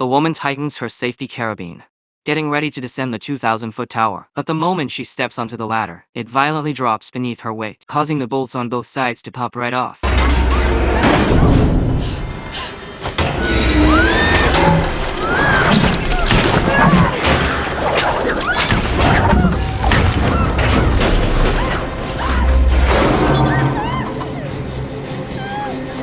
The woman tightens her safety carabine, getting ready to descend the 2,000-foot tower. But the moment she steps onto the ladder, it violently drops beneath her weight, causing the bolts on both sides to pop right off.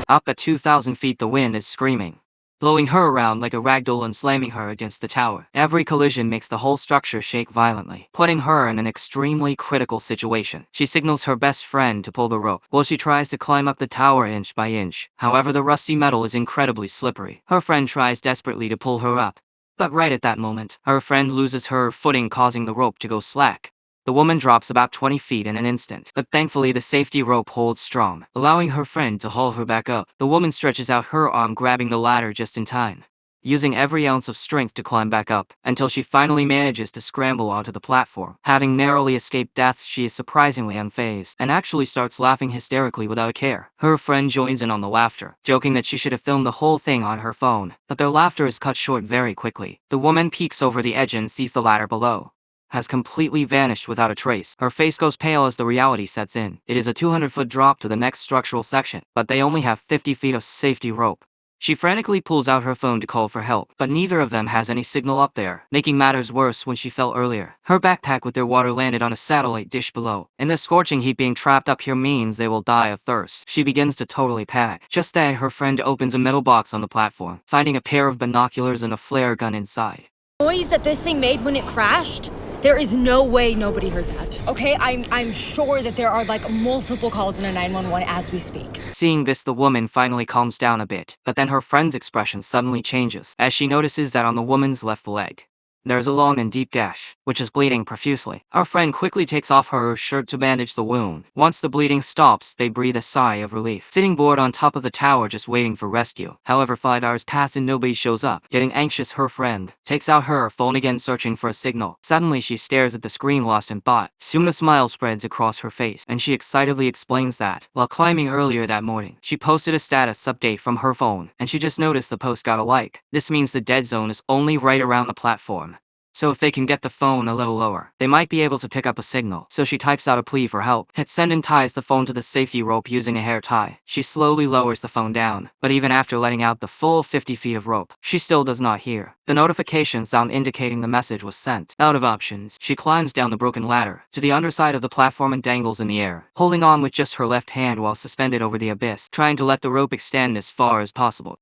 Up at 2,000 feet, the wind is screaming, blowing her around like a ragdoll and slamming her against the tower. Every collision makes the whole structure shake violently, putting her in an extremely critical situation. She signals her best friend to pull the rope while she tries to climb up the tower inch by inch. However, the rusty metal is incredibly slippery. Her friend tries desperately to pull her up, but right at that moment, her friend loses her footing, causing the rope to go slack. The woman drops about 20 feet in an instant, but thankfully the safety rope holds strong, allowing her friend to haul her back up. The woman stretches out her arm, grabbing the ladder just in time, using every ounce of strength to climb back up, until she finally manages to scramble onto the platform. Having narrowly escaped death, she is surprisingly unfazed, and actually starts laughing hysterically without a care. Her friend joins in on the laughter, joking that she should have filmed the whole thing on her phone, but their laughter is cut short very quickly. The woman peeks over the edge and sees the ladder below has completely vanished without a trace. Her face goes pale as the reality sets in. It is a 200-foot drop to the next structural section, but they only have 50 feet of safety rope. She frantically pulls out her phone to call for help, but neither of them has any signal up there, making matters worse when she fell earlier. Her backpack with their water landed on a satellite dish below, and the scorching heat being trapped up here means they will die of thirst. She begins to totally panic. Just then, her friend opens a metal box on the platform, finding a pair of binoculars and a flare gun inside. Noise that this thing made when it crashed? There is no way nobody heard that. Okay, I'm sure that there are like multiple calls in a 911 as we speak. Seeing this, the woman finally calms down a bit, but then her friend's expression suddenly changes as she notices that on the woman's left leg, there's a long and deep gash, which is bleeding profusely. Our friend quickly takes off her shirt to bandage the wound. Once the bleeding stops, they breathe a sigh of relief, sitting bored on top of the tower just waiting for rescue. However, 5 hours pass and nobody shows up. Getting anxious, her friend takes out her phone again, searching for a signal. Suddenly, she stares at the screen, lost in thought. Soon a smile spreads across her face, and she excitedly explains that, while climbing earlier that morning, she posted a status update from her phone, and she just noticed the post got a like. This means the dead zone is only right around the platform. So if they can get the phone a little lower, they might be able to pick up a signal. So she types out a plea for help, hits send and ties the phone to the safety rope using a hair tie. She slowly lowers the phone down, but even after letting out the full 50 feet of rope, she still does not hear the notification sound indicating the message was sent. Out of options, she climbs down the broken ladder to the underside of the platform and dangles in the air, holding on with just her left hand while suspended over the abyss, trying to let the rope extend as far as possible.